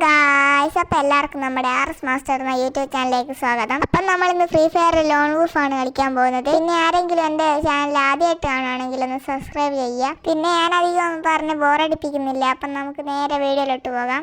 Guys, അപ്പോൾ എല്ലാവർക്കും നമ്മുടെ ആർഎസ് മാസ്റ്റർ എന്ന യൂട്യൂബ് ചാനലിലേക്ക് സ്വാഗതം. അപ്പം നമ്മളിന്ന് ഫ്രീ ഫയർ ലോൺ വൂൾഫാണ് കളിക്കാൻ പോകുന്നത്. പിന്നെ ആരെങ്കിലും എൻ്റെ ചാനൽ ആദ്യമായിട്ട് കാണുകയാണെങ്കിൽ ഒന്ന് സബ്സ്ക്രൈബ് ചെയ്യുക. പിന്നെ ഞാനധികം ഒന്നും പറഞ്ഞ് ബോറടിപ്പിക്കുന്നില്ല. അപ്പം നമുക്ക് നേരെ വീഡിയോയിലോട്ട് പോകാം.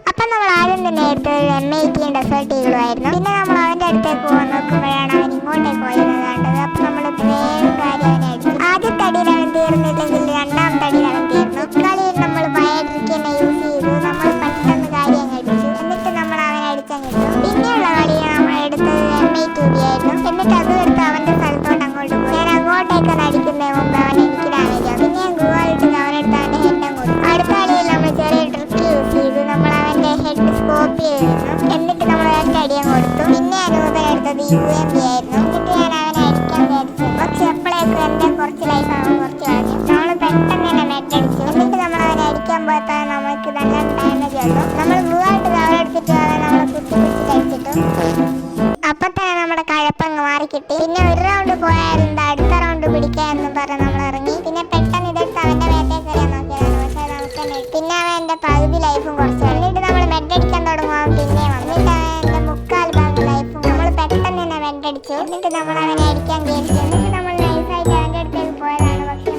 അപ്പം നമ്മൾ ആദ്യം തന്നെ എടുത്തത് M18 ഡെസേർട്ട് ഈഗിളുമായിരുന്നു. പിന്നെ നമ്മൾ അവൻ്റെ അടുത്തേക്ക് പോകാൻ നോക്കുമ്പോഴാണ് അവൻ ഇങ്ങോട്ടേക്ക് പോയിരുന്നത് കണ്ടത്. അപ്പം നമ്മൾ വേഗം കാര്യം അവനെ അടിച്ചു. ആദ്യത്തെ അടിയിൽ അവൻ തീർന്നില്ലെങ്കിൽ രണ്ടാമത്തെ അടിയിൽ അവൻ തീർന്നു. കളിയിൽ നമ്മൾ ബയോട്രിക് തന്നെ യൂസ് ചെയ്തു. നമ്മൾ പെട്ടെന്ന് കാര്യം അങ്ങ് അടിച്ചു. എന്നിട്ട് നമ്മൾ അവനെ അടിച്ചങ്ങിട്ടു. പിന്നെയുള്ള കളിയിൽ നമ്മൾ എടുത്തത് M8 ആയിരുന്നു. എന്നിട്ട് അതും എടുത്ത് അവൻ്റെ സ്ഥലത്തോട്ട് അങ്ങോട്ട് പോയി. ഞാൻ അങ്ങോട്ടേക്കാണ് അടിക്കുന്നതിന് മുമ്പ് അവൻ എനിക്ക് ഡാമേജ് ആവും. പിന്നെ ഞാൻ ഗുവാളിട്ട് അവനെടുത്ത് അവൻ്റെ ഹെഡ് അങ്ങോട്ട്. അടുത്ത കളിയിൽ നമ്മൾ ചെറിയ ട്രിക്ക് യൂസ് ചെയ്തു. നമ്മൾ അവൻ്റെ ഹെഡ് സ്കോപ്പ് ചെയ്തിരുന്നു. എന്നിട്ട് നമ്മൾ അവൻ്റെ അടിയാൻ കൊടുത്തു. പിന്നെ അനൂപൻ എടുത്തത് UMP ആയിരുന്നു. എന്നിട്ട് ഞാൻ അവനെ അടിക്കാൻ വിചാരിച്ചു. പക്ഷെ എപ്പോഴേക്കും എൻ്റെ കുറച്ച് ലൈഫ് അവൻ കുറച്ച് കളഞ്ഞു. നമ്മൾ പെട്ടെന്ന് തന്നെ നെറ്റടിച്ചു. എന്നിട്ട് നമ്മൾ അവനെ അടിക്കാൻ പോയപ്പോൾ നമുക്ക് നല്ല ഡാമേജ് വന്നു. നമ്മൾ ഗുവാളിട്ട് അവരെടുത്തിട്ട് അവൻ നമ്മളെ കുത്തി അടിച്ചിട്ടു. അപ്പം തന്നെ നമ്മുടെ കഴപ്പങ്ങ് മാറിക്കിട്ടി. പിന്നെ ഒരു റൗണ്ട് പോയായിരുന്നു അടുത്ത റൗണ്ട് പിടിക്കാമെന്നും പറഞ്ഞ് നമ്മൾ ഇറങ്ങി. പിന്നെ പെട്ടെന്ന് ഇതെടുത്ത് അവൻ്റെ മേത്തേക്ക് എറിയാൻ നോക്കിയതാണ്. പക്ഷെ അത് നമുക്ക് തന്നെ പിന്നെ അവൻ എൻ്റെ പകുതി ലൈഫും കുറച്ച്. എന്നിട്ട് നമ്മൾ മെഡടിക്കാൻ തുടങ്ങുമ്പോൾ പിന്നെ വന്നിട്ട് അവൻ എൻ്റെ മുക്കാൽ ഭാഗം ലൈഫും നമ്മൾ പെട്ടെന്ന് തന്നെ മെഡടിച്ചു. എന്നിട്ട് നമ്മൾ അവനെ അടിക്കാൻ കയറിച്ചു. എന്നിട്ട് നമ്മൾ നൈസായിട്ട് അവൻ്റെ അടുത്തേക്ക് പോയതാണ്. പക്ഷെ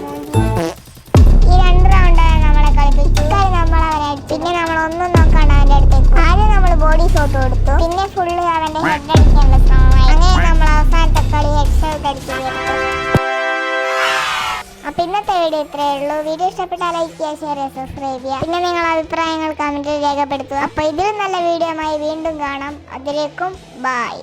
ഈ 2 റൗണ്ട് നമ്മളെ കളിപ്പിച്ചു. നമ്മൾ അവനെ അടിച്ചു. പിന്നെ നമ്മൾ ഒന്നും നോക്കാണ്ട് അവൻ്റെ അടുത്തേക്ക് പോയി. ആദ്യം നമ്മൾ ബോഡി ഷോട്ട് കൊടുത്തു. പിന്നെ ഫുള്ള് അവൻ്റെ ഹെഡ് അടിക്കാനുള്ള ശ്രമമായി. അങ്ങനെ നമ്മൾ അവസാനത്തെ കളി ഹെഡ് ഷോട്ട് അടിച്ചു തീർത്തു. അപ്പോൾ ഇന്നത്തെ വീഡിയോ ഇത്രയേ ഉള്ളൂ. വീഡിയോ ഇഷ്ടപ്പെട്ടാൽ ലൈക്ക് ചെയ്യുക, ഷെയർ ചെയ്യുക, സബ്സ്ക്രൈബ് ചെയ്യുക. പിന്നെ നിങ്ങളുടെ അഭിപ്രായങ്ങൾ കമൻറ്റിൽ രേഖപ്പെടുത്തുക. അപ്പോൾ ഇതിലും നല്ല വീഡിയോ ആയി വീണ്ടും കാണാം. അതിലേക്കും ബൈ.